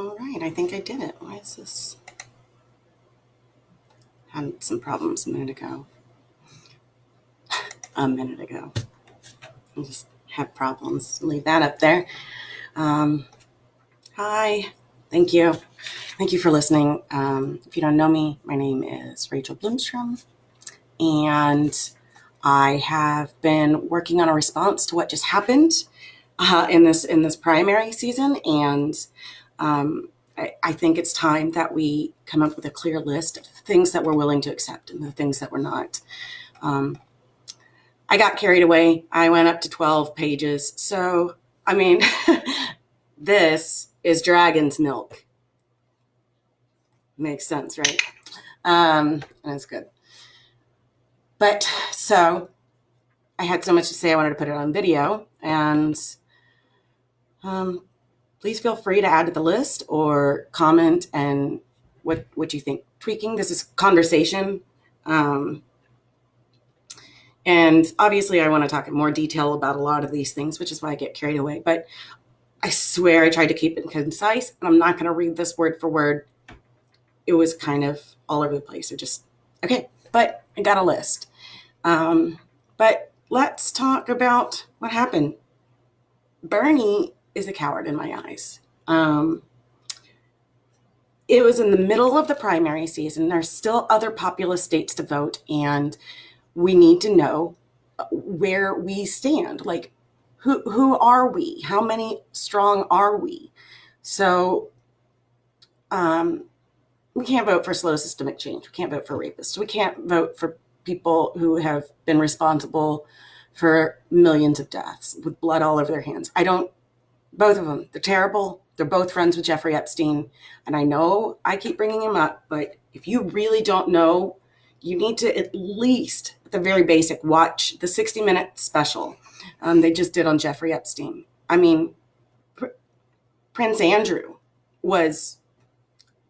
All right, I think I did it. Why is this? Had some problems a minute ago. I just have problems. Leave that up there. Hi, thank you. Thank you for listening. If you don't know me, my name is Rachel Bloomstrom, and I have been working on a response to what just happened in this primary season, and I think it's time that we come up with a clear list of things that we're willing to accept and the things that we're not. I got carried away. I went up to 12 pages. So, I mean, this is dragon's milk. Makes sense, right? That's good. But so I had so much to say, I wanted to put it on video, and please feel free to add to the list or comment and what you think. Tweaking, this is conversation. And obviously I want to talk in more detail about a lot of these things, which is why I get carried away. But I swear I tried to keep it concise, and I'm not going to read this word for word. It was kind of all over the place. Okay, but I got a list. But let's talk about what happened. Bernie is a coward in my eyes. It was in the middle of the primary season. There's still other populous states to vote, and we need to know where we stand. Like, who are we? How many strong are we? So we can't vote for slow systemic change. We can't vote for rapists. We can't vote for people who have been responsible for millions of deaths with blood all over their hands. Both of them, they're terrible. They're both friends with Jeffrey Epstein. And I know I keep bringing him up, but if you really don't know, you need to at least, at the very basic, watch the 60-minute special they just did on Jeffrey Epstein. I mean, Prince Andrew was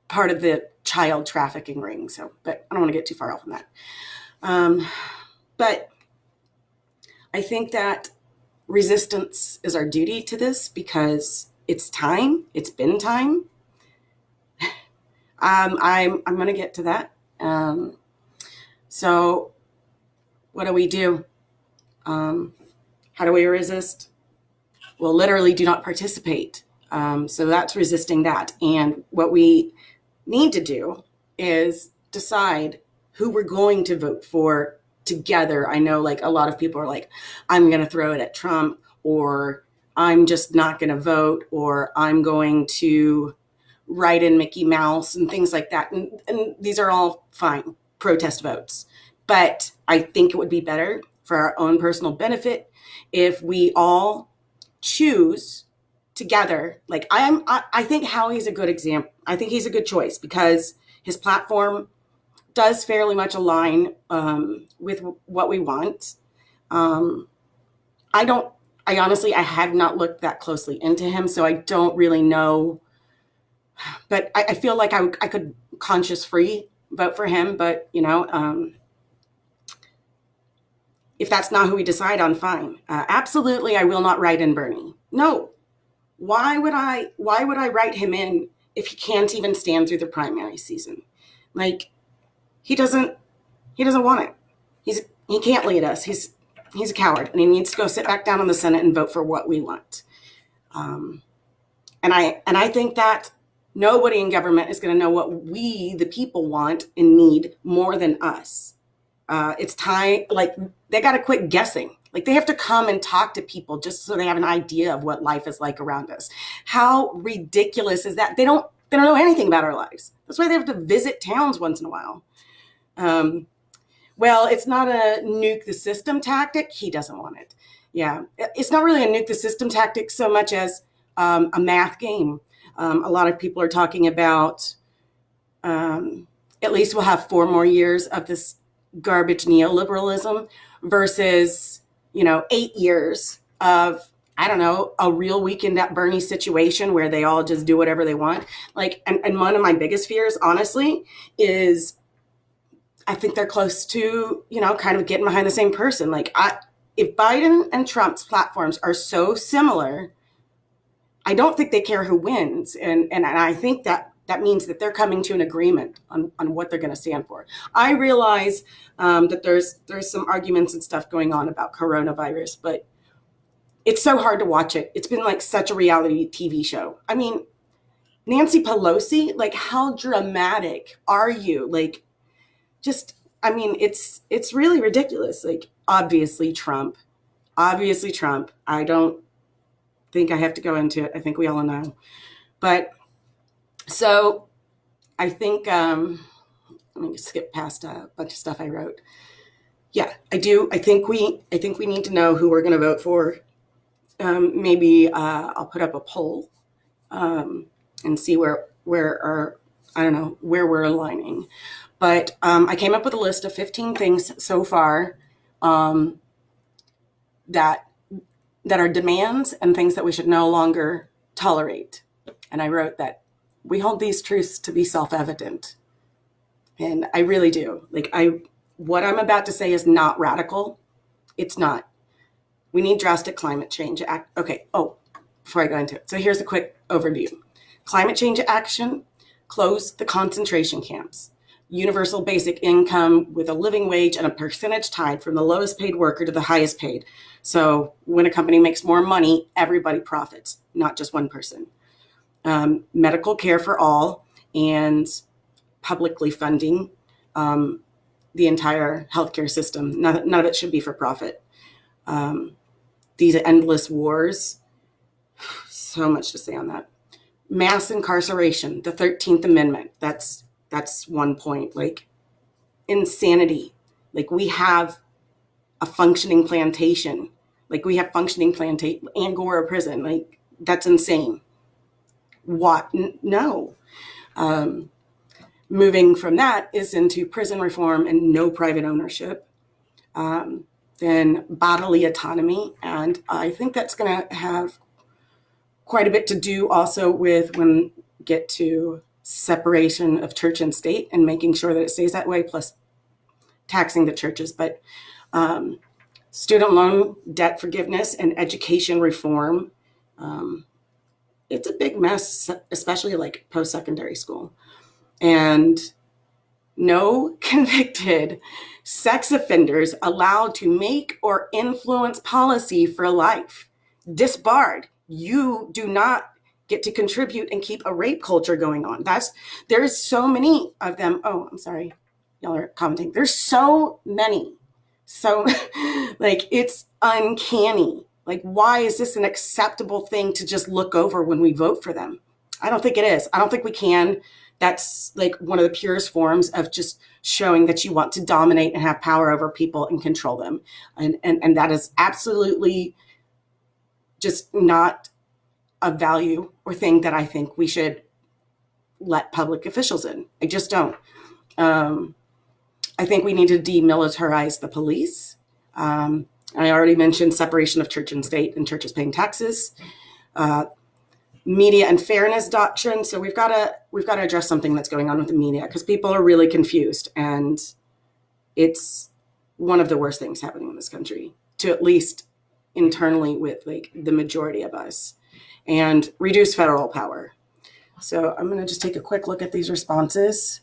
part of the child trafficking ring. But I don't want to get too far off on that. But I think that resistance is our duty to this because it's time. It's been time. I'm going to get to that. So what do we do? How do we resist? Well, literally do not participate. So that's resisting that. And what we need to do is decide who we're going to vote for together. I know like a lot of people are like, I'm going to throw it at Trump, or I'm just not going to vote, or I'm going to write in Mickey Mouse and things like that. And these are all fine protest votes. But I think it would be better for our own personal benefit if we all choose together. Like I think Howie's a good example. I think he's a good choice because his platform does fairly much align with what we want. I honestly have not looked that closely into him, so I don't really know. But I feel like I could conscience free vote for him. But if that's not who we decide on, fine. Absolutely, I will not write in Bernie. No. Why would I write him in if he can't even stand through the primary season? Like, he doesn't want it. He can't lead us. He's a coward, and he needs to go sit back down in the Senate and vote for what we want. And I think that nobody in government is going to know what we, the people, want and need more than us. It's time. Like, they got to quit guessing. Like, they have to come and talk to people just so they have an idea of what life is like around us. How ridiculous is that? They don't know anything about our lives. That's why they have to visit towns once in a while. Well, it's not a nuke the system tactic. He doesn't want it. Yeah, it's not really a nuke the system tactic so much as a math game. A lot of people are talking about at least we'll have 4 more years of this garbage neoliberalism versus 8 years of, I don't know, a real weekend at Bernie situation where they all just do whatever they want. Like, and one of my biggest fears, honestly, is I think they're close to, kind of getting behind the same person. Like, if Biden and Trump's platforms are so similar, I don't think they care who wins. And I think that means that they're coming to an agreement on what they're going to stand for. I realize that there's some arguments and stuff going on about coronavirus, but it's so hard to watch it. It's been like such a reality TV show. I mean, Nancy Pelosi, like, how dramatic are you? Like, just, I mean, it's really ridiculous. Like, obviously Trump. I don't think I have to go into it. I think we all know. But so I think, let me skip past a bunch of stuff I wrote. Yeah, I do. I think we need to know who we're going to vote for. Maybe I'll put up a poll and see where our, I don't know, where we're aligning. But I came up with a list of 15 things so far that are demands and things that we should no longer tolerate. And I wrote that we hold these truths to be self-evident. And I really do. Like, what I'm about to say is not radical. It's not. We need drastic climate change. Okay. Oh, before I go into it. So here's a quick overview. Climate change action, close the concentration camps. Universal basic income with a living wage and a percentage tied from the lowest paid worker to the highest paid. So when a company makes more money, everybody profits, not just one person. Medical care for all and publicly funding the entire healthcare system. None of it should be for profit. These endless wars, so much to say on that. Mass incarceration, the 13th Amendment, that's one point. Like, insanity. Like, we have a functioning plantation. Like, we have functioning plantation, Angora prison. Like, that's insane. What? No. Moving from that is into prison reform and no private ownership. Then bodily autonomy. And I think that's going to have quite a bit to do also with when we get to separation of church and state and making sure that it stays that way, plus taxing the churches. But student loan debt forgiveness and education reform, it's a big mess, especially like post-secondary school. And no convicted sex offenders allowed to make or influence policy for life. Disbarred. You do not get to contribute and keep a rape culture going on. There's so many of them. Oh, I'm sorry. Y'all are commenting. There's so many. So like, it's uncanny. Like, why is this an acceptable thing to just look over when we vote for them? I don't think it is. I don't think we can. That's like one of the purest forms of just showing that you want to dominate and have power over people and control them. And that is absolutely just not a value or thing that I think we should let public officials in. I just don't. I think we need to demilitarize the police. I already mentioned separation of church and state and churches paying taxes. Media and fairness doctrine. So we've got to address something that's going on with the media, because people are really confused, and it's one of the worst things happening in this country, to at least internally with like the majority of us. And reduce federal power. So I'm going to just take a quick look at these responses.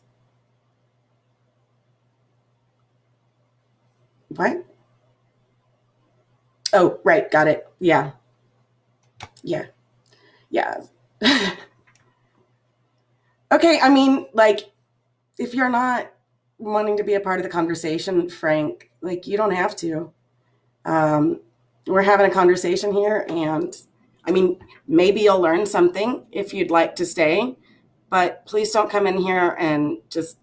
What? Oh, right. Got it. Yeah. Okay. I mean, like, if you're not wanting to be a part of the conversation, Frank, like, you don't have to. We're having a conversation here, and I mean, maybe you'll learn something if you'd like to stay, but please don't come in here and just,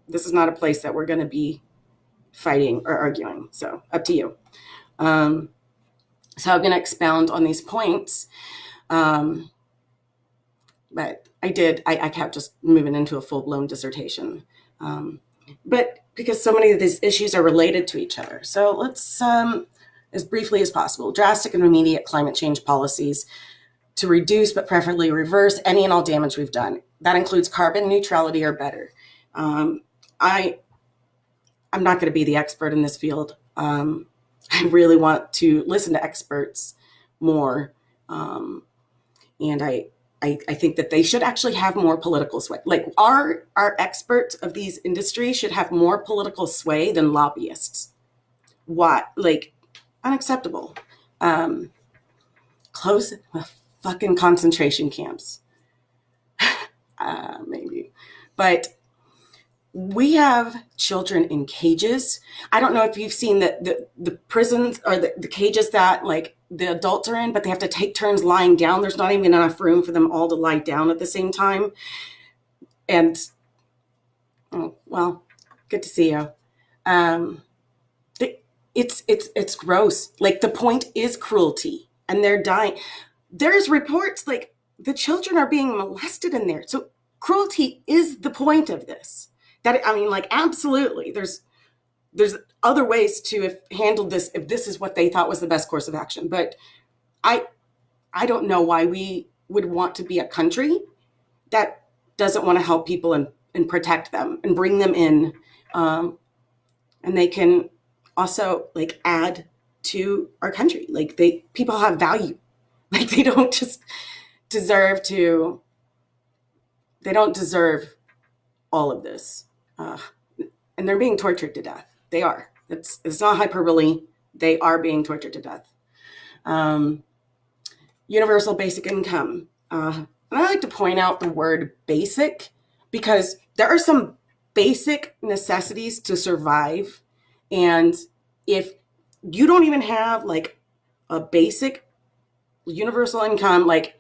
this is not a place that we're going to be fighting or arguing. So up to you. So I'm going to expound on these points. But I kept just moving into a full-blown dissertation. But because so many of these issues are related to each other. So let's, as briefly as possible, drastic and immediate climate change policies to reduce, but preferably reverse, any and all damage we've done. That includes carbon neutrality or better. I'm not going to be the expert in this field. I really want to listen to experts more. And I think that they should actually have more political sway. Like our experts of these industries should have more political sway than lobbyists. What? Like, unacceptable. Close fucking concentration camps. Maybe. But we have children in cages. I don't know if you've seen the prisons or the cages that like the adults are in, but they have to take turns lying down. There's not even enough room for them all to lie down at the same time. And, oh, well, good to see you. It's gross. Like, the point is cruelty, and they're dying. There's reports like the children are being molested in there. So cruelty is the point of this. That, I mean, like, absolutely. There's other ways to have handled this if this is what they thought was the best course of action. But I don't know why we would want to be a country that doesn't want to help people and protect them and bring them in. And they can also like add to our country. Like, people have value. Like, they don't deserve all of this. And they're being tortured to death. They are. It's not hyperbole. They are being tortured to death. Universal basic income. And I like to point out the word basic because there are some basic necessities to survive. And if you don't even have like a basic universal income, like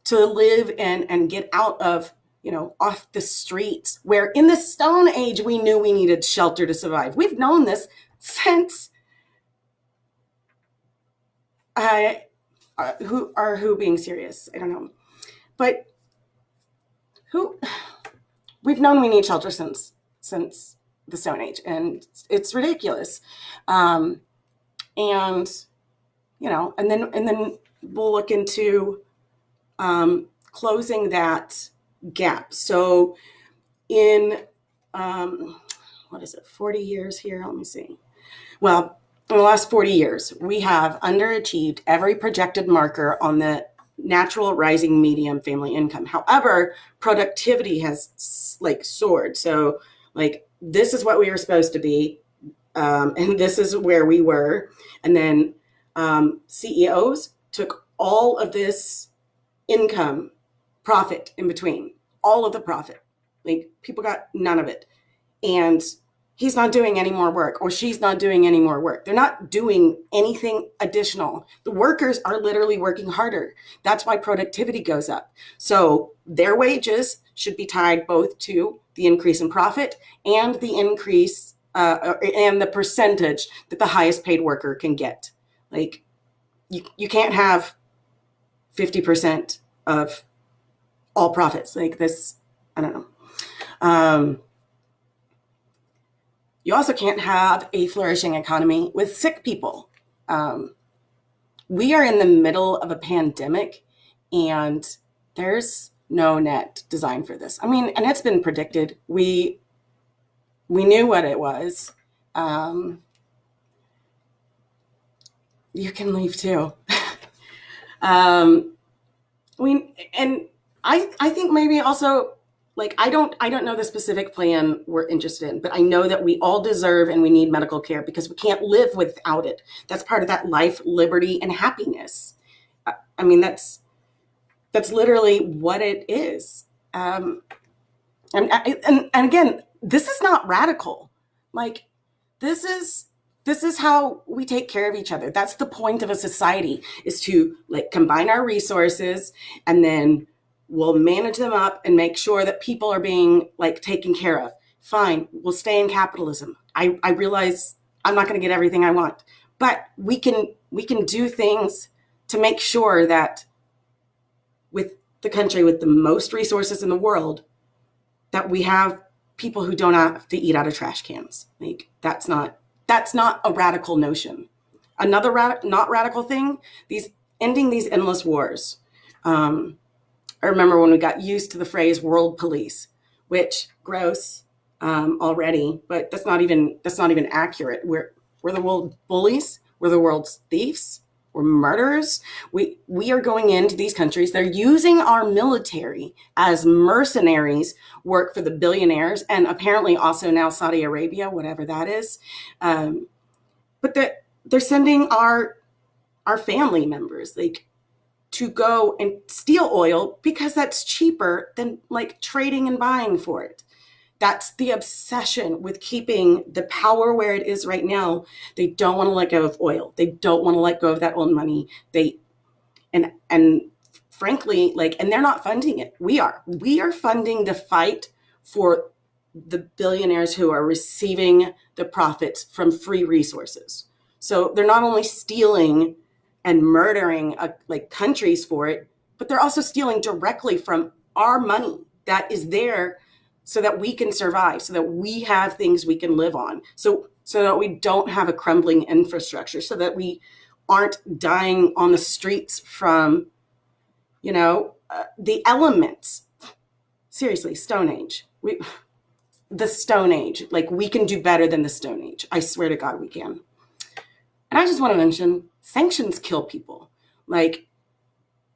to live and get out of, off the streets, where in the Stone Age, we knew we needed shelter to survive. We've known this since, who being serious? I don't know. But we've known we need shelter since the Stone Age, and it's ridiculous. And, and then we'll look into closing that gap. So in, 40 years here? Let me see. Well, in the last 40 years, we have underachieved every projected marker on the natural rising median family income. However, productivity has soared. So this is what we were supposed to be. And this is where we were. And then CEOs took all of this income, profit in between, all of the profit. Like, people got none of it. And he's not doing any more work, or she's not doing any more work. They're not doing anything additional. The workers are literally working harder. That's why productivity goes up. So their wages should be tied both to the increase in profit and the increase and the percentage that the highest paid worker can get. Like, you can't have 50% of all profits. Like this, I don't know. You also can't have a flourishing economy with sick people. We are in the middle of a pandemic, and there's no net design for this. I mean, and it's been predicted. We knew what it was. You can leave too. I think maybe also, I don't know the specific plan we're interested in, but I know that we all deserve and we need medical care because we can't live without it. That's part of that life, liberty, and happiness. I mean, that's literally what it is. And again, this is not radical. Like, this is how we take care of each other. That's the point of a society, is to combine our resources, and then we'll manage them up and make sure that people are being taken care of. Fine, we'll stay in capitalism. I realize I'm not going to get everything I want, but we can do things to make sure that with the country with the most resources in the world, that we have people who don't have to eat out of trash cans. That's not a radical notion. Another not radical thing, ending these endless wars. I remember when we got used to the phrase world police, which gross already, but that's not even accurate. We're the world bullies. We're the world's thieves. We're murderers. We are going into these countries. They're using our military as mercenaries, work for the billionaires, and apparently also now Saudi Arabia, whatever that is. But they're sending our family members like to go and steal oil because that's cheaper than like trading and buying for it. That's the obsession with keeping the power where it is right now. They don't want to let go of oil. They don't want to let go of that old money. And frankly, like, and they're not funding it. We are funding the fight for the billionaires who are receiving the profits from free resources. So they're not only stealing and murdering like countries for it, but they're also stealing directly from our money that is there so that we can survive, so that we have things we can live on, so that we don't have a crumbling infrastructure, so that we aren't dying on the streets from, the elements. Seriously, Stone Age. The Stone Age. Like, we can do better than the Stone Age. I swear to God we can. And I just want to mention, sanctions kill people. Like,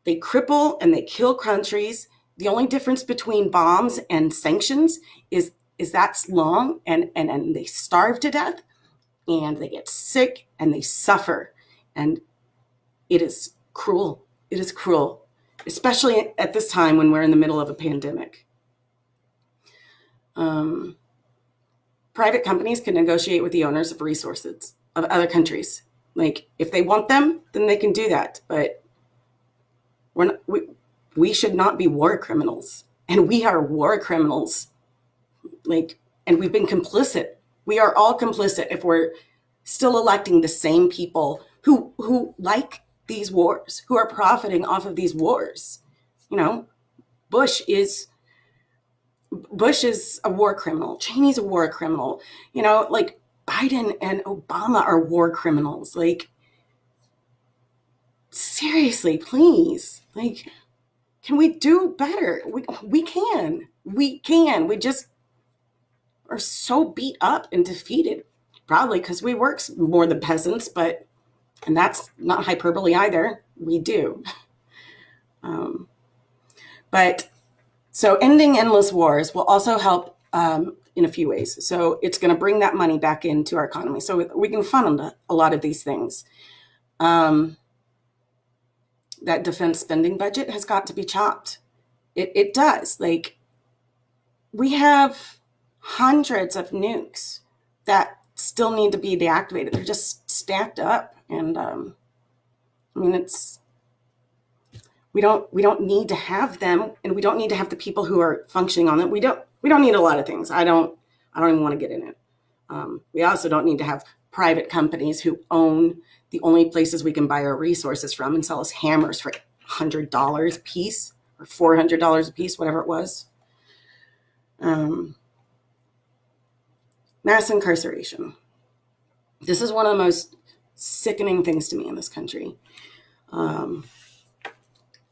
they cripple and they kill countries. The only difference between bombs and sanctions is that's long and they starve to death and they get sick and they suffer. And it is cruel. It is cruel, especially at this time when we're in the middle of a pandemic. Private companies can negotiate with the owners of resources of other countries. Like, if they want them, then they can do that. But we should not be war criminals. And we are war criminals. Like, and we've been complicit. We are all complicit if we're still electing the same people who like these wars, who are profiting off of these wars. Bush is a war criminal. Cheney's a war criminal. Like, Biden and Obama are war criminals. Like, seriously, please. Like, can we do better? We can. We just are so beat up and defeated, probably because we work more than peasants, and that's not hyperbole either. We do. But so ending endless wars will also help in a few ways. So it's going to bring that money back into our economy. So we can fund a lot of these things. That defense spending budget has got to be chopped. It does. Like, we have hundreds of nukes that still need to be deactivated. They're just stacked up. And we don't need to have them, and we don't need to have the people who are functioning on them. We don't need a lot of things. I don't even want to get in it. We also don't need to have private companies who own the only places we can buy our resources from and sell us hammers for $100 a piece or $400 a piece, whatever it was. Mass incarceration. This is one of the most sickening things to me in this country.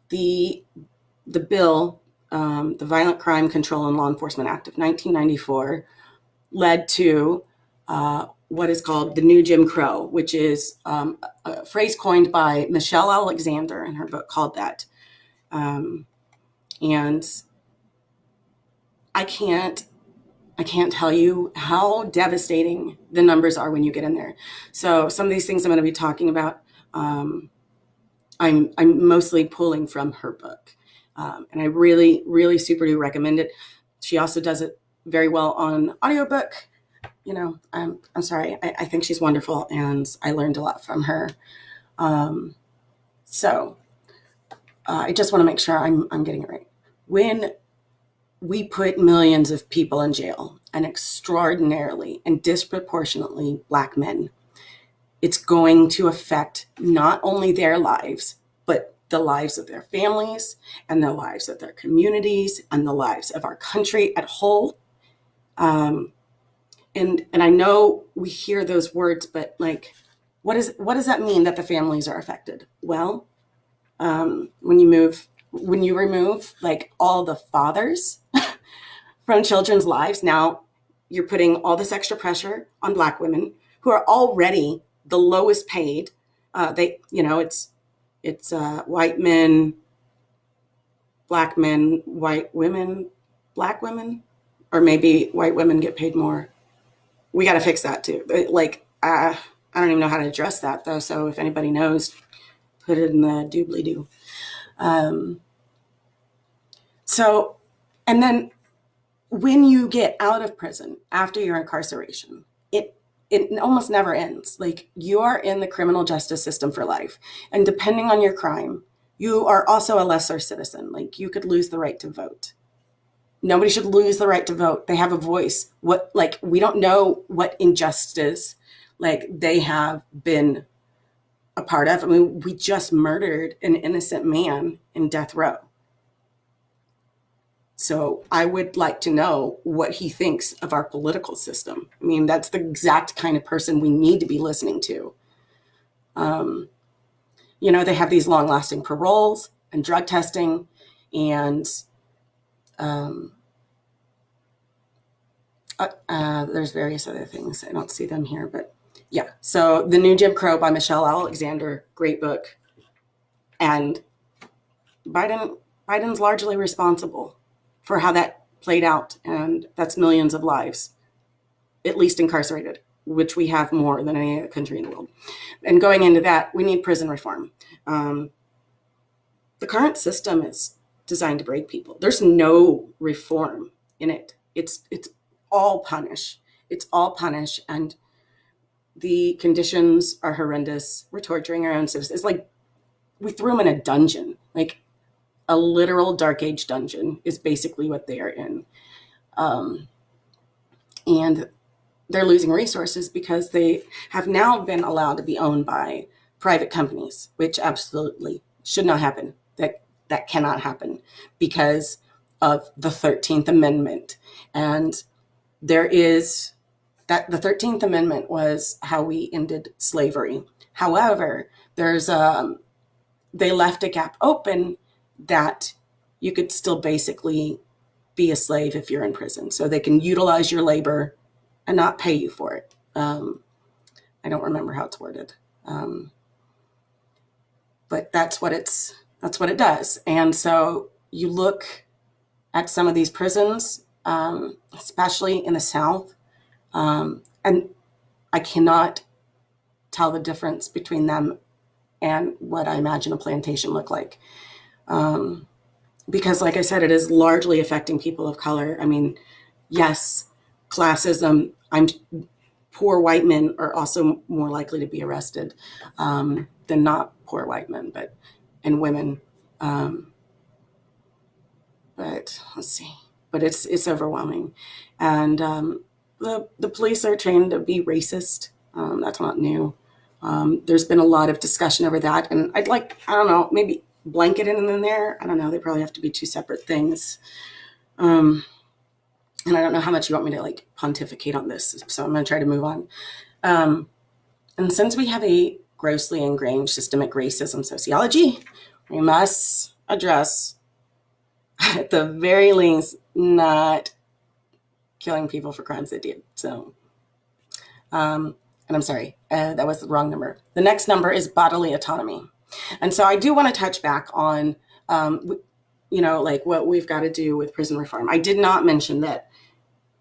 The bill, the Violent Crime Control and Law Enforcement Act of 1994, led to what is called the New Jim Crow, which is a phrase coined by Michelle Alexander in her book called that. And I can't tell you how devastating the numbers are when you get in there. So some of these things I'm going to be talking about, I'm mostly pulling from her book. And I really, really super do recommend it. She also does it very well on audiobook. I'm sorry. I think she's wonderful, and I learned a lot from her. So I just want to make sure I'm getting it right. When we put millions of people in jail, and extraordinarily and disproportionately Black men, it's going to affect not only their lives, but the lives of their families and the lives of their communities and the lives of our country at whole. And I know we hear those words, but like, what does that mean that the families are affected? Well, when you remove like all the fathers from children's lives, now you're putting all this extra pressure on Black women who are already the lowest paid It's white men, black men, white women, black women, or maybe white women get paid more. We got to fix that too. I don't even know how to address that though. So if anybody knows, put it in the doobly doo. Um, so, and then when you get out of prison after your incarceration, it almost never ends. Like, you are in the criminal justice system for life, and depending on your crime, you are also a lesser citizen. Like, you could lose the right to vote. Nobody should lose the right to vote. They have a voice. We don't know what injustice like they have been a part of. I mean, we just murdered an innocent man in death row. So I would like to know what he thinks of our political system. I mean, that's the exact kind of person we need to be listening to. They have these long-lasting paroles and drug testing, and there's various other things. I don't see them here, but yeah. So The New Jim Crow by Michelle Alexander, great book. And Biden's largely responsible for how that played out, and that's millions of lives, at least incarcerated, which we have more than any other country in the world. And going into that, we need prison reform. The current system is designed to break people. There's no reform in it. It's all punish. It's all punish, and the conditions are horrendous. We're torturing our own citizens. It's like we threw them in a dungeon. Like, a literal dark age dungeon is basically what they are in. And they're losing resources because they have now been allowed to be owned by private companies, which absolutely should not happen. That cannot happen because of the 13th Amendment. And there is that the 13th Amendment was how we ended slavery. However, they left a gap open that you could still basically be a slave if you're in prison. So they can utilize your labor and not pay you for it. I don't remember how it's worded, but that's what it does. And so you look at some of these prisons, especially in the South, and I cannot tell the difference between them and what I imagine a plantation looked like. Because, like I said, it is largely affecting people of color. I mean, yes, classism. Poor white men are also more likely to be arrested than not poor white men, and women. But let's see. But it's overwhelming, and the police are trained to be racist. That's not new. There's been a lot of discussion over that, and I don't know, maybe blanket it in there. I don't know. They probably have to be two separate things. And I don't know how much you want me to pontificate on this, so I'm going to try to move on. And since we have a grossly ingrained systemic racism sociology, we must address, at the very least, not killing people for crimes they did. So, and I'm sorry, that was the wrong number. The next number is bodily autonomy. And so I do want to touch back on, what we've got to do with prison reform. I did not mention that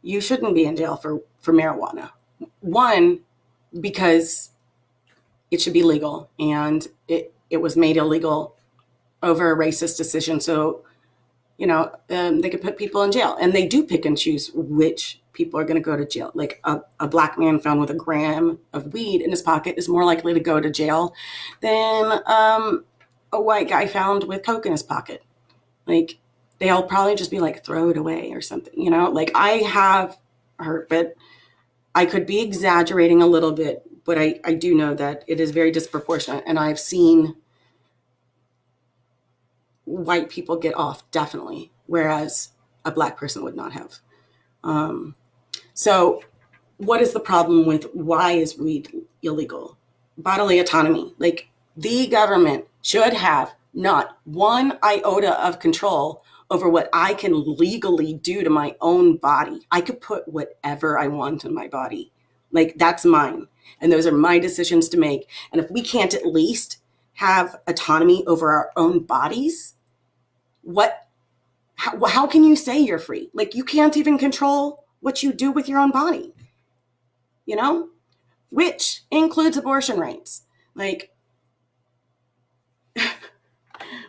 you shouldn't be in jail for marijuana. One, because it should be legal, and it was made illegal over a racist decision. So, they could put people in jail, and they do pick and choose which people are going to go to jail. Like a black man found with a gram of weed in his pocket is more likely to go to jail than a white guy found with coke in his pocket. Like, they'll probably just be throw it away or something, I have heard, but I could be exaggerating a little bit, but I do know that it is very disproportionate. And I've seen white people get off, definitely, whereas a black person would not have. So what is the problem with why is weed illegal? Bodily autonomy. The government should have not one iota of control over what I can legally do to my own body. I could put whatever I want in my body. That's mine. and those are my decisions to make. And if we can't at least have autonomy over our own bodies, how can you say you're free? Like, you can't even control what you do with your own body, which includes abortion rights. Like,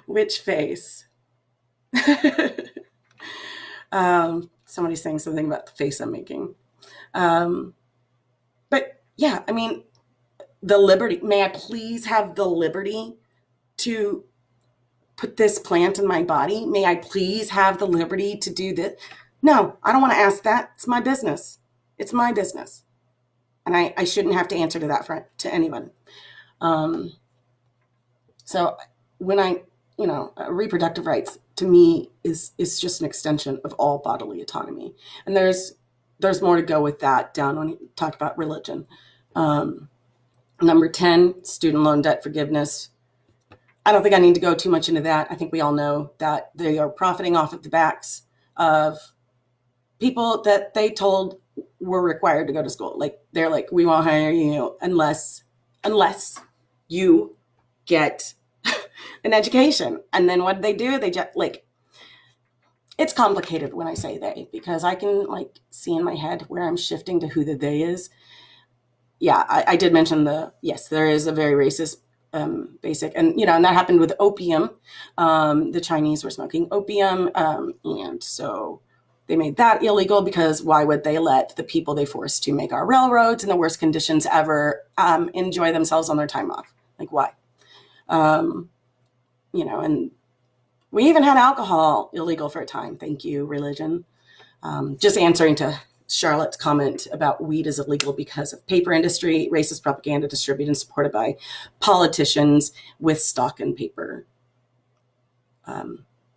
which face? Somebody's saying something about the face I'm making. But yeah, I mean, the liberty, may I please have the liberty to put this plant in my body? May I please have the liberty to do this? No, I don't want to ask that. It's my business. It's my business. And I shouldn't have to answer to that to anyone. So when reproductive rights to me is just an extension of all bodily autonomy. And there's more to go with that down when you talk about religion. Number 10, student loan debt forgiveness. I don't think I need to go too much into that. I think we all know that they are profiting off of the backs of people that they told were required to go to school. Like, they're like, we won't hire you unless you get an education. And then what do? They just, like, it's complicated when I say they, because I can, like, see in my head where I'm shifting to who the they is. Yeah, I did mention yes, there is a very racist basic, and and that happened with opium. The Chinese were smoking opium, and so they made that illegal, because why would they let the people they forced to make our railroads in the worst conditions ever enjoy themselves on their time off? Like, why? And we even had alcohol illegal for a time. Thank you, religion. Just answering to Charlotte's comment about weed is illegal because of paper industry, racist propaganda distributed and supported by politicians with stock in paper,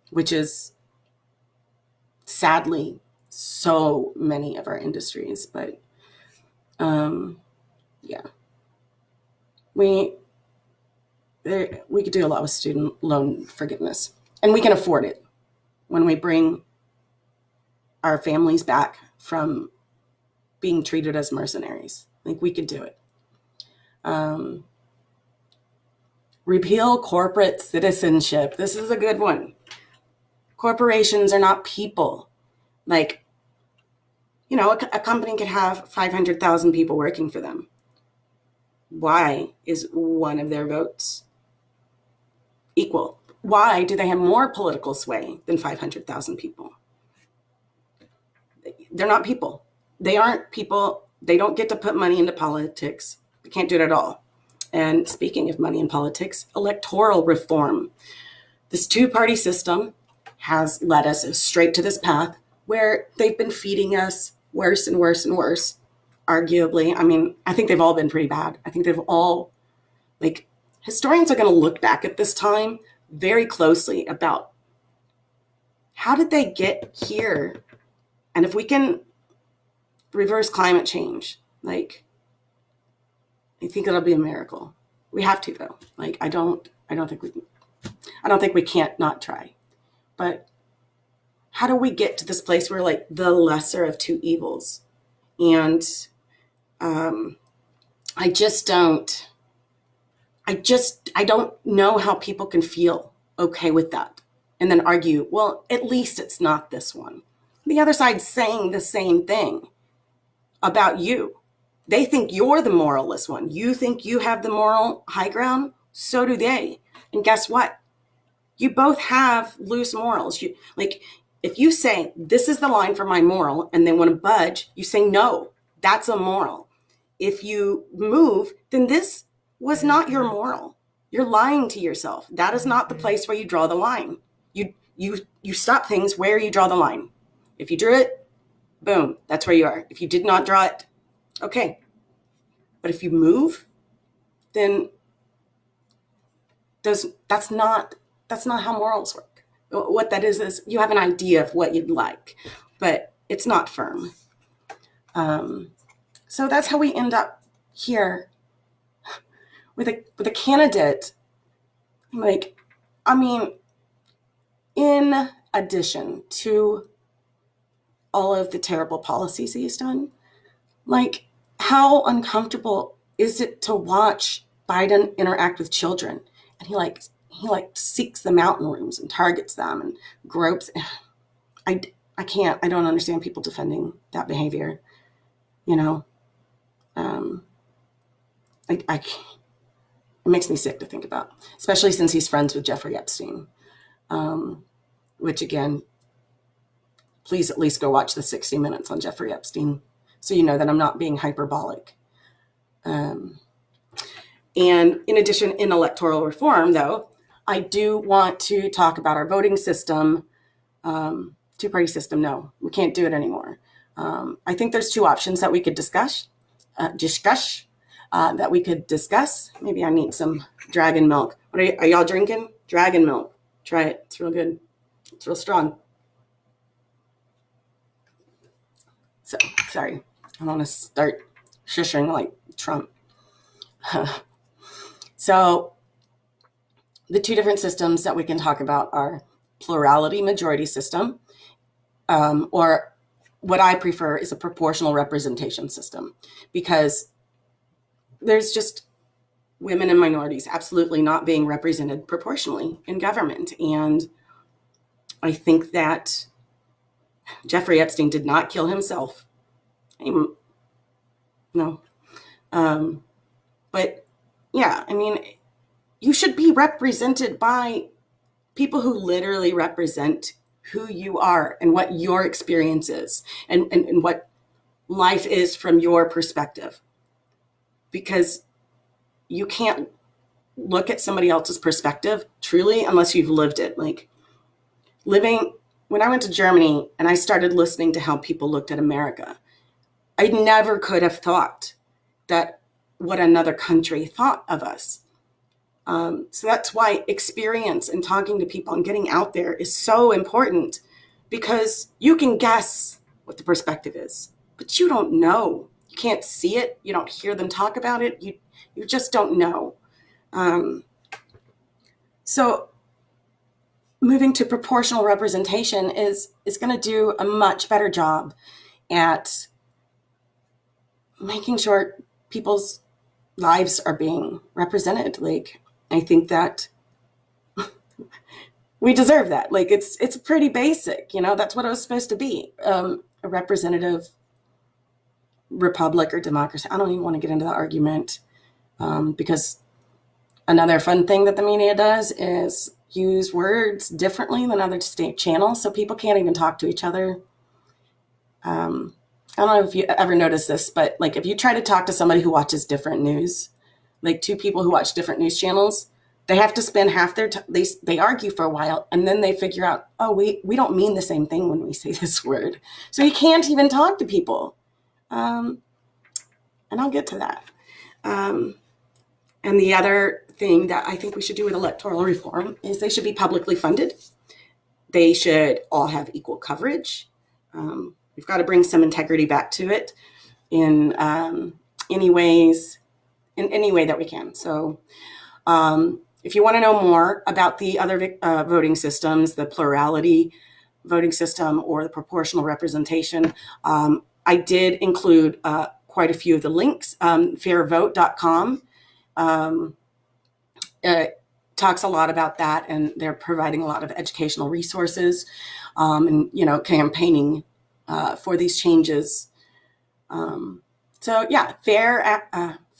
which is sadly so many of our industries. But yeah, we could do a lot with student loan forgiveness, and we can afford it when we bring our families back from being treated as mercenaries. Like, we could do it. Repeal corporate citizenship. This is a good one. Corporations are not people. Like, a company could have 500,000 people working for them. Why is one of their votes equal? Why do they have more political sway than 500,000 people? They're not people. They aren't people. They don't get to put money into politics. They can't do it at all. And speaking of money in politics, electoral reform. This two-party system has led us straight to this path where they've been feeding us worse and worse and worse, arguably. I mean, I think they've all been pretty bad. I think they've all, like, historians are going to look back at this time very closely about how did they get here? And if we can reverse climate change, like, I think it'll be a miracle. We have to, though. Like, I don't think we can't not try. But how do we get to this place where, like, the lesser of two evils? And I don't know how people can feel okay with that and then argue, well, at least it's not this one. The other side's saying the same thing about you. They think you're the moralless one. You think you have the moral high ground. So do they. And guess what? You both have loose morals. If you say, this is the line for my moral, and they want to budge, you say, no, that's immoral. If you move, then this was not your moral. You're lying to yourself. That is not the place where you draw the line. You stop things where you draw the line. If you drew it, boom, that's where you are. If you did not draw it, okay. But if you move, then that's not how morals work. What that is you have an idea of what you'd like, but it's not firm. So that's how we end up here with a candidate. Like, I mean, in addition to all of the terrible policies he's done, like, how uncomfortable is it to watch Biden interact with children? And he seeks them out in rooms and targets them and gropes. I can't. I don't understand people defending that behavior. You know, I can't. It makes me sick to think about, especially since he's friends with Jeffrey Epstein. Which again, please at least go watch the 60 Minutes on Jeffrey Epstein, so you know that I'm not being hyperbolic. And in addition, in electoral reform, though, I do want to talk about our voting system. Two-party system, no, we can't do it anymore. I think there's two options that we could discuss. That we could discuss. Maybe I need some dragon milk. What are y'all drinking? Dragon milk. Try it. It's real good. It's real strong. So, sorry. I want to start shushing like Trump. So, the two different systems that we can talk about are plurality majority system, or what I prefer is a proportional representation system, because there's just women and minorities absolutely not being represented proportionally in government. And I think that Jeffrey Epstein did not kill himself. No. But yeah, I mean, you should be represented by people who literally represent who you are and what your experience is, and what life is from your perspective. Because you can't look at somebody else's perspective truly unless you've lived it. Like when I went to Germany and I started listening to how people looked at America, I never could have thought that what another country thought of us. So that's why experience and talking to people and getting out there is so important, because you can guess what the perspective is, but you don't know. You can't see it. You don't hear them talk about it. You just don't know. So moving to proportional representation is going to do a much better job at making sure people's lives are being represented. Like, I think that we deserve that. Like, it's pretty basic, that's what it was supposed to be. A representative republic or democracy. I don't even want to get into the argument, because another fun thing that the media does is use words differently than other state channels, so people can't even talk to each other. I don't know if you ever noticed this, but like if you try to talk to somebody who watches different news, like two people who watch different news channels, they have to spend half their time, they argue for a while, and then they figure out, oh, we don't mean the same thing when we say this word. So you can't even talk to people. And I'll get to that. And the other thing that I think we should do with electoral reform is they should be publicly funded. They should all have equal coverage. We've got to bring some integrity back to it in any way that we can. So if you want to know more about the other voting systems, the plurality voting system or the proportional representation, I did include quite a few of the links. Fairvote.com talks a lot about that, and they're providing a lot of educational resources, and campaigning for these changes. So yeah,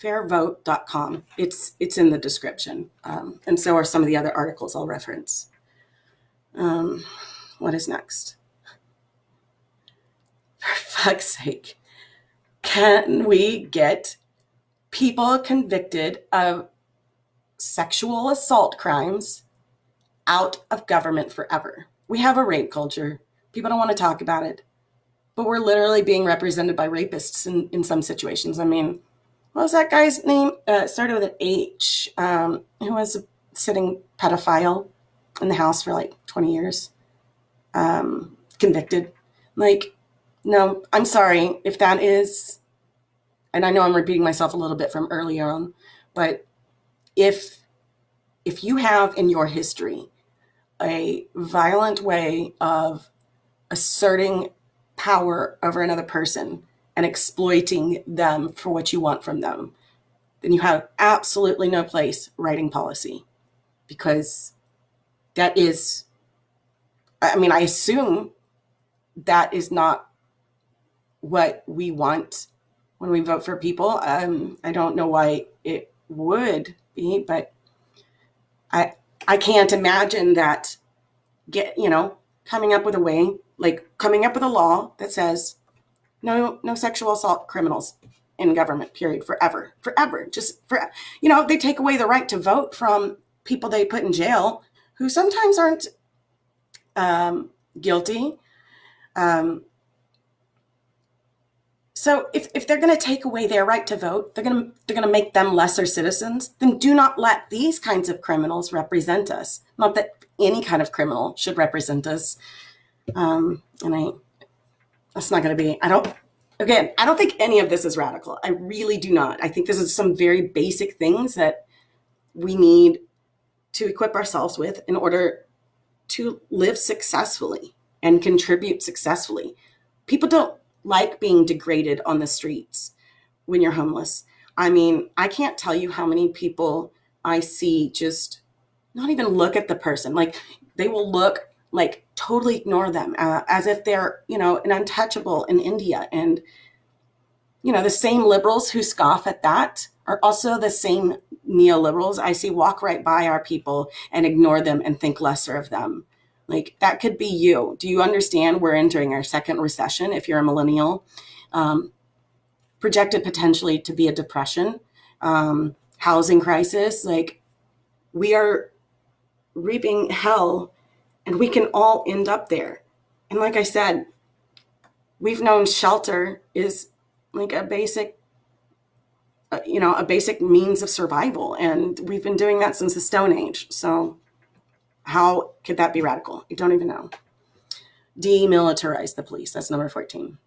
fairvote.com. It's in the description, and so are some of the other articles I'll reference. What is next? For fuck's sake, can we get people convicted of sexual assault crimes out of government forever? We have a rape culture. People don't want to talk about it, but we're literally being represented by rapists in some situations. I mean, what was that guy's name? Started with an H, who was a sitting pedophile in the house for like 20 years, convicted. Like, no, I'm sorry if that is, and I know I'm repeating myself a little bit from earlier on, but if you have in your history a violent way of asserting power over another person and exploiting them for what you want from them, then you have absolutely no place writing policy, because that is, I mean, I assume that is not what we want when we vote for people. I don't know why it would be, but I can't imagine that coming up with a way, like coming up with a law that says no sexual assault criminals in government, period, forever, just they take away the right to vote from people they put in jail who sometimes aren't guilty. So if they're going to take away their right to vote, they're going to make them lesser citizens. Then do not let these kinds of criminals represent us. Not that any kind of criminal should represent us. That's not going to be. I don't think any of this is radical. I really do not. I think this is some very basic things that we need to equip ourselves with in order to live successfully and contribute successfully. People don't like being degraded on the streets when you're homeless. I mean, I can't tell you how many people I see just not even look at the person. Like, they will look, like, totally ignore them as if they're, an untouchable in India. And, the same liberals who scoff at that are also the same neoliberals I see walk right by our people and ignore them and think lesser of them. Like, that could be you. Do you understand we're entering our second recession if you're a millennial? Projected potentially to be a depression, housing crisis. Like, we are reaping hell, and we can all end up there. And like I said, we've known shelter is like a basic means of survival. And we've been doing that since the Stone Age. So how could that be radical? I don't even know. Demilitarize the police. That's number 14.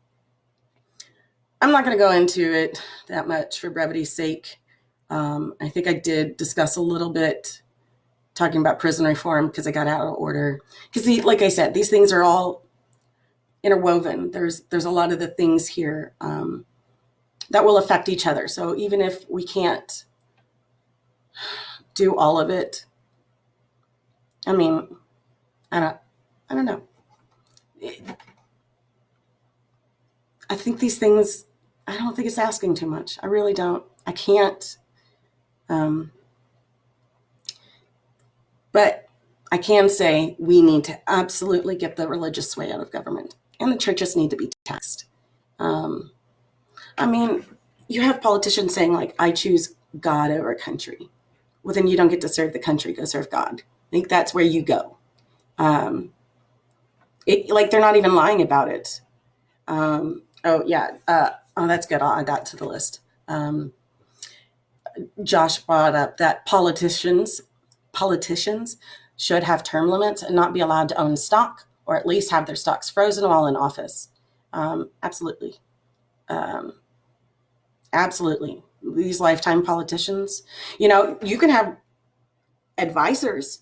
I'm not going to go into it that much for brevity's sake. I think I did discuss a little bit talking about prison reform because I got out of order. Because, like I said, these things are all interwoven. There's a lot of the things here that will affect each other. So even if we can't do all of it, I mean, I don't know. I think these things, I don't think it's asking too much. I really don't. I can't. But I can say we need to absolutely get the religious sway out of government, and the churches need to be taxed. I mean, you have politicians saying, like, I choose God over country. Well, then you don't get to serve the country, go serve God. I think that's where you go. They're not even lying about it. That's good. I'll add that to the list. Josh brought up that politicians should have term limits and not be allowed to own stock, or at least have their stocks frozen while in office. Absolutely. Absolutely. These lifetime politicians, you can have advisors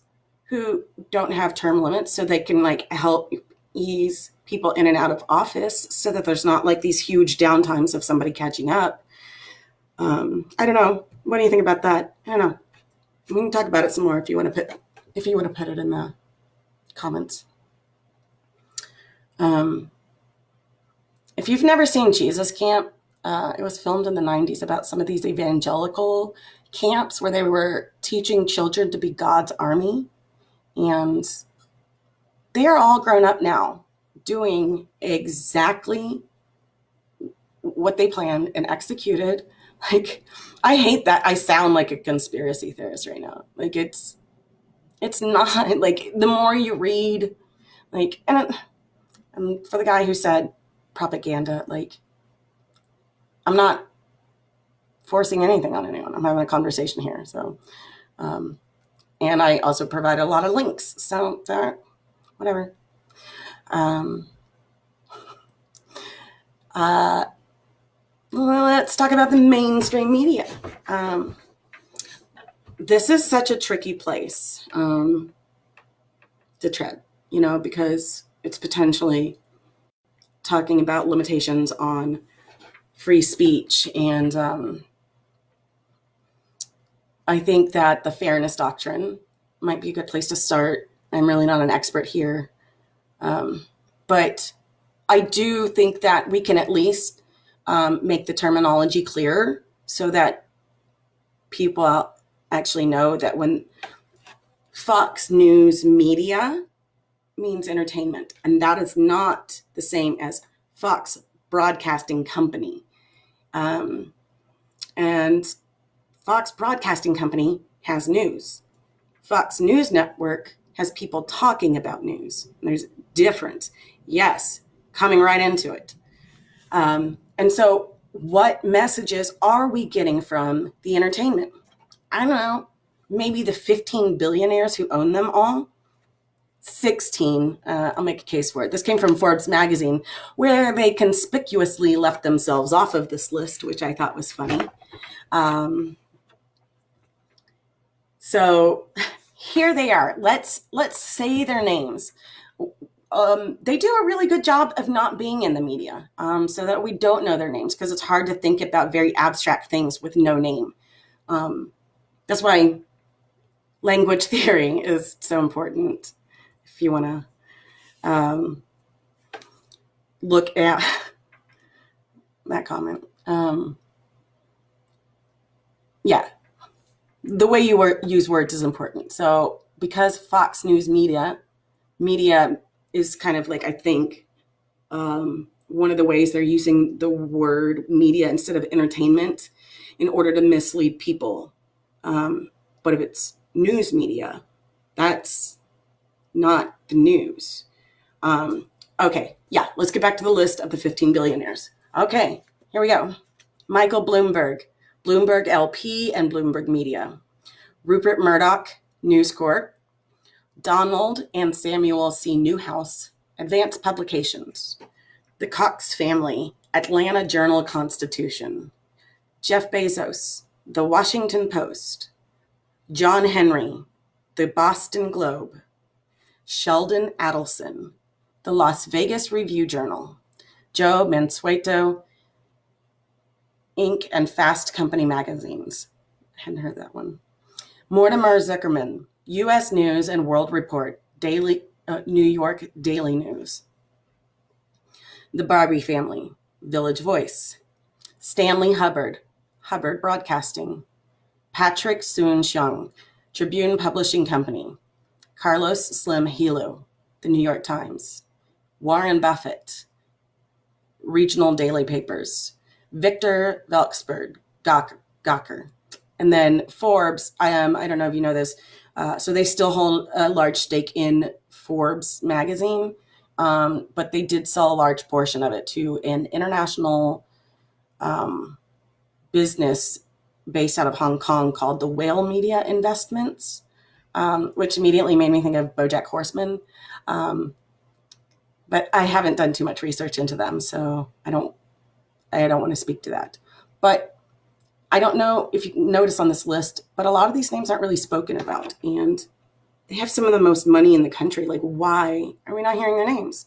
who don't have term limits so they can help ease people in and out of office so that there's not these huge downtimes of somebody catching up. I don't know. What do you think about that? I don't know. We can talk about it some more if you want to put it in the comments. If you've never seen Jesus Camp, it was filmed in the 90s about some of these evangelical camps where they were teaching children to be God's army. And they are all grown up now doing exactly what they planned and executed. I hate that I sound like a conspiracy theorist right now. It's not. The more you read, and for the guy who said propaganda, I'm not forcing anything on anyone. I'm having a conversation here. So, and I also provide a lot of links. So, whatever. Let's talk about the mainstream media. This is such a tricky place to tread, because it's potentially talking about limitations on free speech and I think that the fairness doctrine might be a good place to start. I'm really not an expert here. But I do think that we can at least make the terminology clearer so that people actually know that when Fox News Media means entertainment, and that is not the same as Fox Broadcasting Company. And Fox Broadcasting Company has news. Fox News Network has people talking about news. There's difference. Yes, coming right into it. And so what messages are we getting from the entertainment? I don't know, maybe the 15 billionaires who own them all. 16, I'll make a case for it. This came from Forbes magazine, where they conspicuously left themselves off of this list, which I thought was funny. So here they are. Let's say their names. They do a really good job of not being in the media, so that we don't know their names, because it's hard to think about very abstract things with no name. That's why language theory is so important. If you want to look at that comment. Yeah, the way you use words is important. So because Fox News Media is kind of like, I think, one of the ways they're using the word media instead of entertainment in order to mislead people. But if it's news media, that's not the news. Okay, yeah, let's get back to the list of the 15 billionaires. Okay, here we go. Michael Bloomberg, Bloomberg LP and Bloomberg Media. Rupert Murdoch, News Corp. Donald and Samuel C. Newhouse, Advanced Publications. The Cox Family, Atlanta Journal-Constitution. Jeff Bezos, The Washington Post. John Henry, The Boston Globe. Sheldon Adelson, The Las Vegas Review-Journal. Joe Mansueto, Inc. and Fast Company magazines. I hadn't heard that one. Mortimer Zuckerman, U.S. News and World Report, New York Daily News. The Barbie Family, Village Voice. Stanley Hubbard, Hubbard Broadcasting. Patrick Soon-Shiong, Tribune Publishing Company. Carlos Slim Hilo, The New York Times. Warren Buffett, Regional Daily Papers. Victor Velksberg, Gawker. And then Forbes, I don't know if you know this, so they still hold a large stake in Forbes magazine, but they did sell a large portion of it to an international business based out of Hong Kong called the Whale Media Investments, which immediately made me think of BoJack Horseman. But I haven't done too much research into them, so I don't want to speak to that. But I don't know if you notice on this list, but a lot of these names aren't really spoken about, and they have some of the most money in the country. Like, why are we not hearing their names?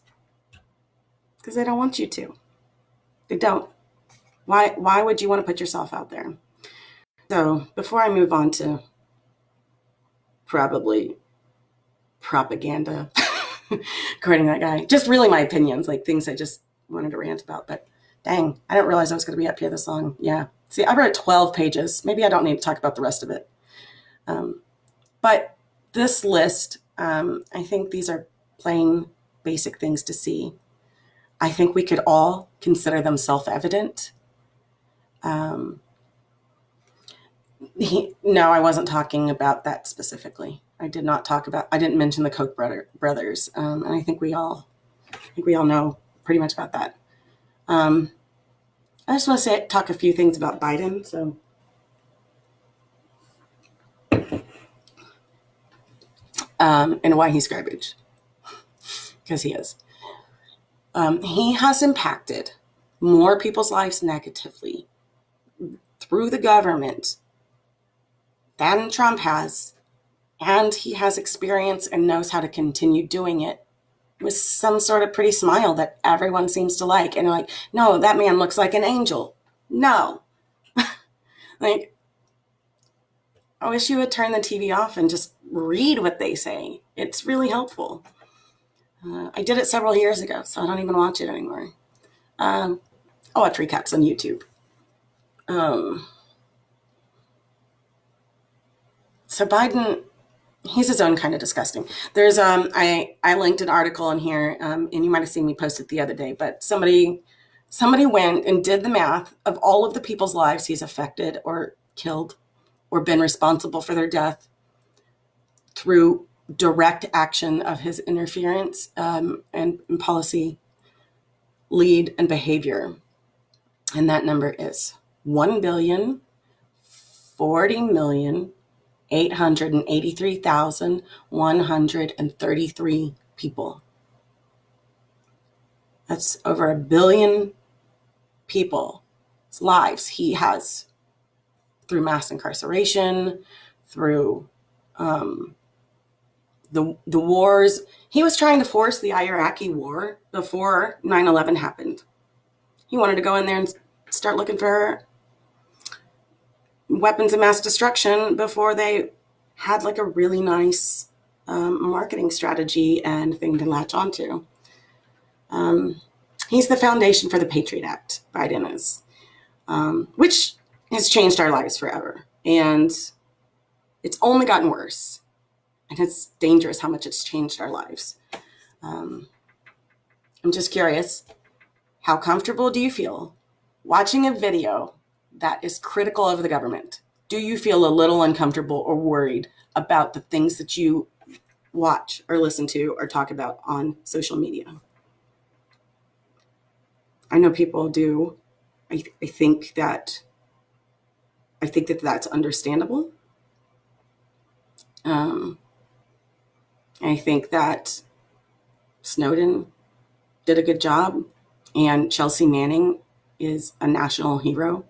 Because they don't want you to. They don't. Why would you want to put yourself out there? So before I move on to probably propaganda, according to that guy, just really my opinions, like things I just wanted to rant about. But dang, I didn't realize I was going to be up here this long. Yeah. See, I wrote 12 pages. Maybe I don't need to talk about the rest of it. But this list, I think these are plain basic things to see. I think we could all consider them self-evident. No, I wasn't talking about that specifically. I didn't mention the Koch brothers. And I think we all know pretty much about that. I just want to talk a few things about Biden. So, and why he's garbage, because he is. He has impacted more people's lives negatively through the government than Trump has, and he has experience and knows how to continue doing it with some sort of pretty smile that everyone seems to like. And they're like, no, that man looks like an angel. No. Like, I wish you would turn the TV off and just read what they say. It's really helpful. I did it several years ago, so I don't even watch it anymore. I watch recaps on YouTube. So Biden, he's his own kind of disgusting. There's I linked an article in here, and you might have seen me post it the other day, but somebody went and did the math of all of the people's lives he's affected or killed or been responsible for their death through direct action of his interference and policy lead and behavior. And that number is 1,040,883,133 people. That's over 1 billion people's lives he has through mass incarceration, through the wars. He was trying to force the Iraqi war before 9/11 happened. He wanted to go in there and start looking for weapons of mass destruction before they had like a really nice marketing strategy and thing to latch onto. He's the foundation for the Patriot Act, Biden is, which has changed our lives forever. And it's only gotten worse. And it's dangerous how much it's changed our lives. I'm just curious, how comfortable do you feel watching a video that is critical of the government? Do you feel a little uncomfortable or worried about the things that you watch or listen to or talk about on social media? I know people do. I think that that's understandable. I think that Snowden did a good job, and Chelsea Manning is a national hero,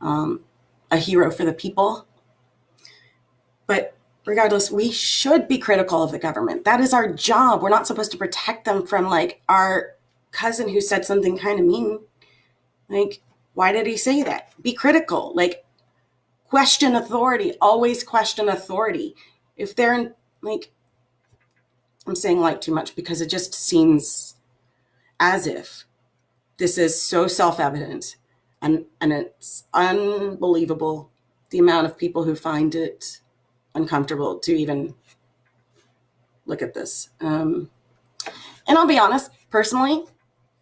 a hero for the people. But regardless, we should be critical of the government. That is our job. We're not supposed to protect them from like our cousin who said something kind of mean. Like, why did he say that? Be critical. Like, question authority. Always question authority. If they're in, like, I'm saying like too much because it just seems as if this is so self-evident and it's unbelievable the amount of people who find it uncomfortable to even look at this. And I'll be honest, personally,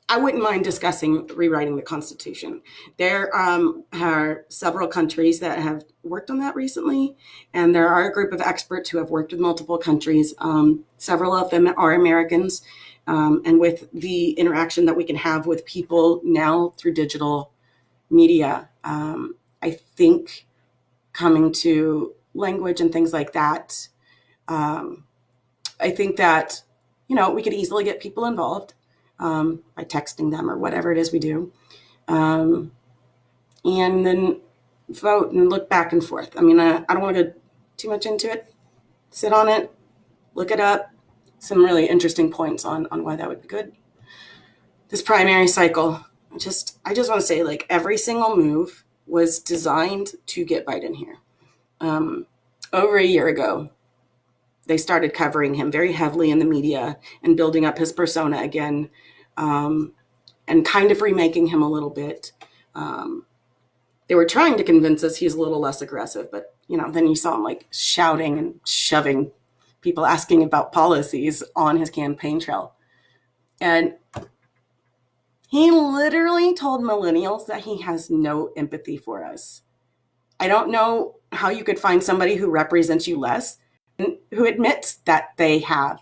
I wouldn't mind discussing rewriting the Constitution. There are several countries that have worked on that recently, and there are a group of experts who have worked with multiple countries. Several of them are Americans, and with the interaction that we can have with people now through digital media, I think coming to language and things like that, I think that, we could easily get people involved by texting them or whatever it is we do. And then vote and look back and forth. I mean, I don't want to go too much into it. Sit on it, look it up. Some really interesting points on why that would be good. This primary cycle, I just want to say, like, every single move was designed to get Biden here. Over a year ago, they started covering him very heavily in the media and building up his persona again, and kind of remaking him a little bit. They were trying to convince us he's a little less aggressive, but then you saw him like shouting and shoving people, asking about policies on his campaign trail. And he literally told millennials that he has no empathy for us. I don't know how you could find somebody who represents you less and who admits that they have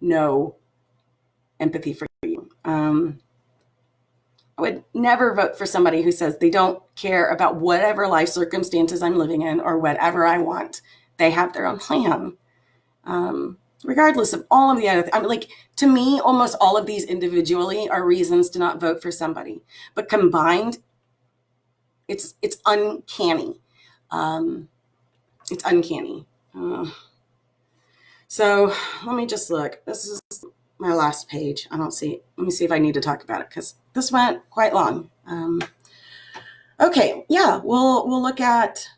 no empathy for you. I would never vote for somebody who says they don't care about whatever life circumstances I'm living in or whatever I want. They have their own plan. Regardless of all of the other, to me, almost all of these individually are reasons to not vote for somebody. But combined, it's uncanny. It's uncanny. So let me just look. This is my last page. Let me see if I need to talk about it because this went quite long. Okay, yeah, we'll look at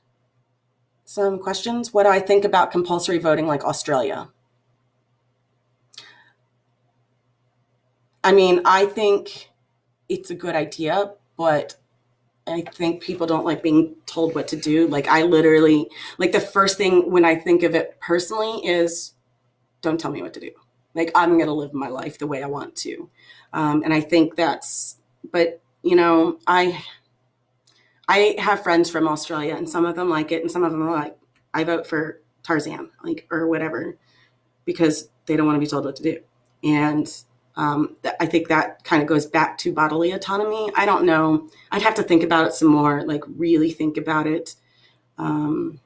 some questions. What do I think about compulsory voting like Australia? I mean, I think it's a good idea, but I think people don't like being told what to do. Like, I literally, like, the first thing when I think of it personally is don't tell me what to do. Like, I'm going to live my life the way I want to. And I think that's, but, you know, I have friends from Australia, and some of them like it, and some of them are like, I vote for Tarzan, like, or whatever, because they don't want to be told what to do. And I think that kind of goes back to bodily autonomy. I don't know. I'd have to think about it some more, like really think about it. I'm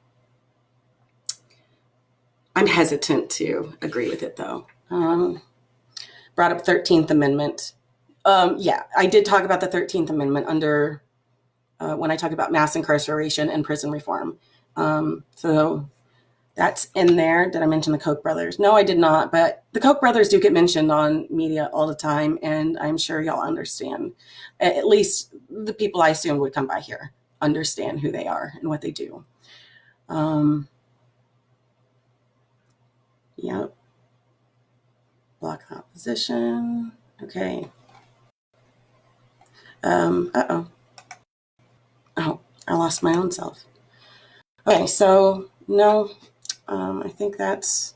hesitant to agree with it, though. Brought up 13th Amendment. Yeah, I did talk about the 13th Amendment under when I talk about mass incarceration and prison reform. So that's in there. Did I mention the Koch brothers? No, I did not. But the Koch brothers do get mentioned on media all the time, and I'm sure y'all understand. At least the people I assume would come by here understand who they are and what they do. Yep. Block the opposition. Okay. Uh-oh. Oh, I lost my own self. Okay, so no, I think that's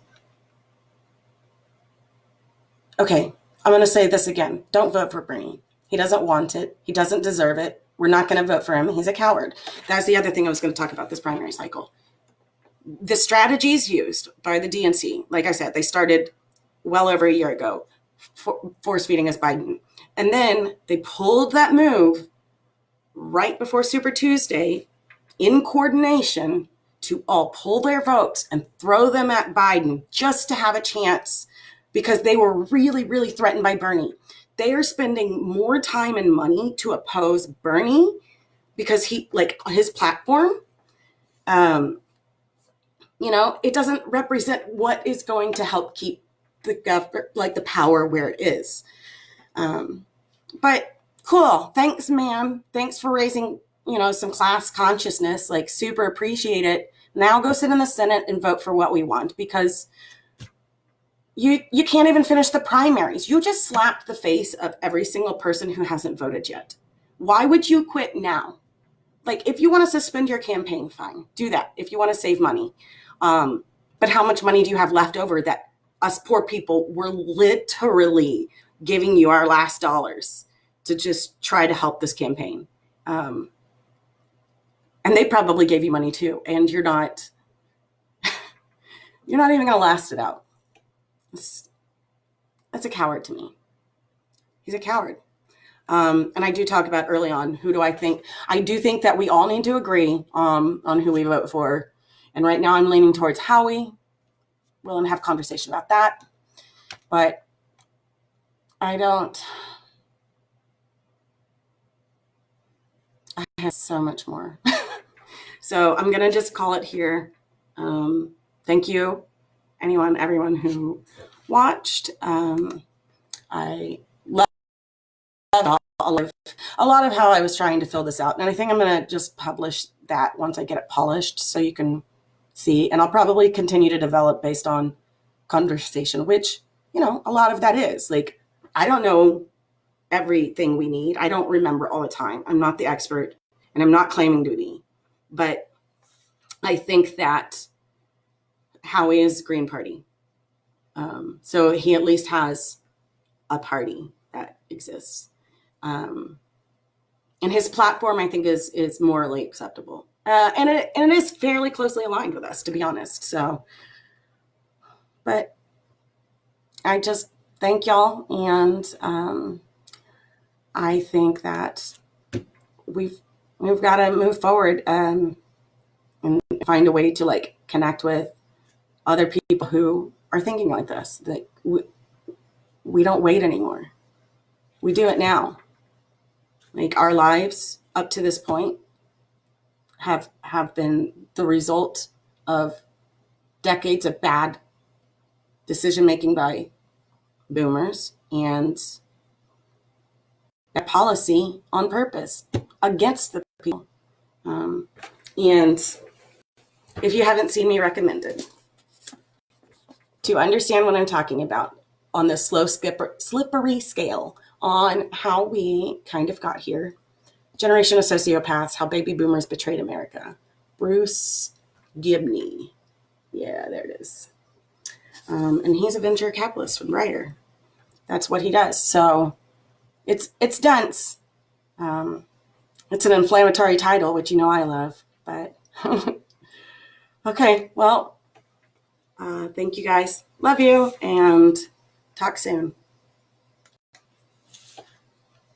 okay. I'm going to say this again. Don't vote for Bernie. He doesn't want it. He doesn't deserve it. We're not going to vote for him. He's a coward. That's the other thing I was going to talk about this primary cycle. The strategies used by the DNC, like I said, they started well over a year ago, force feeding us Biden. And then they pulled that move right before Super Tuesday in coordination to all pull their votes and throw them at Biden just to have a chance, because they were really, really threatened by Bernie. They are spending more time and money to oppose Bernie because he, like, his platform, you know, it doesn't represent what is going to help keep the government, like the power where it is. But cool. Thanks, ma'am. Thanks for raising, you know, some class consciousness. Like, super appreciate it. Now go sit in the Senate and vote for what we want, because you can't even finish the primaries. You just slapped the face of every single person who hasn't voted yet. Why would you quit now? Like, if you want to suspend your campaign, fine, do that. If you want to save money. But how much money do you have left over that us poor people were literally giving you our last dollars to just try to help this campaign? And they probably gave you money too, and you're not even going to last it out. That's a coward to me. He's a coward. And I do talk about early on, who do I think? I do think that we all need to agree on who we vote for. And right now I'm leaning towards Howie. Willing to have a conversation about that. But I have so much more. So I'm going to just call it here. Thank you, everyone who watched. I love a lot of how I was trying to fill this out. And I think I'm going to just publish that once I get it polished so you can see. And I'll probably continue to develop based on conversation, which, you know, a lot of that is. Like, I don't know everything we need. I don't remember all the time. I'm not the expert, and I'm not claiming to be. But I think that Howie is Green Party. So he at least has a party that exists. And his platform, I think, is morally acceptable. And it is fairly closely aligned with us, to be honest. So, but I just thank y'all. And I think that we've got to move forward and find a way to, like, connect with other people who are thinking like this. Like, we don't wait anymore. We do it now. Like, our lives up to this point have been the result of decades of bad decision making by boomers and that policy on purpose against the people. And if you haven't seen me recommended. To understand what I'm talking about on this slow, slippery scale on how we kind of got here. Generation of Sociopaths, How Baby Boomers Betrayed America. Bruce Gibney. Yeah, there it is. And he's a venture capitalist and writer. That's what he does. So it's dense. It's an inflammatory title, which you know I love. But okay, well, thank you guys. Love you, and talk soon.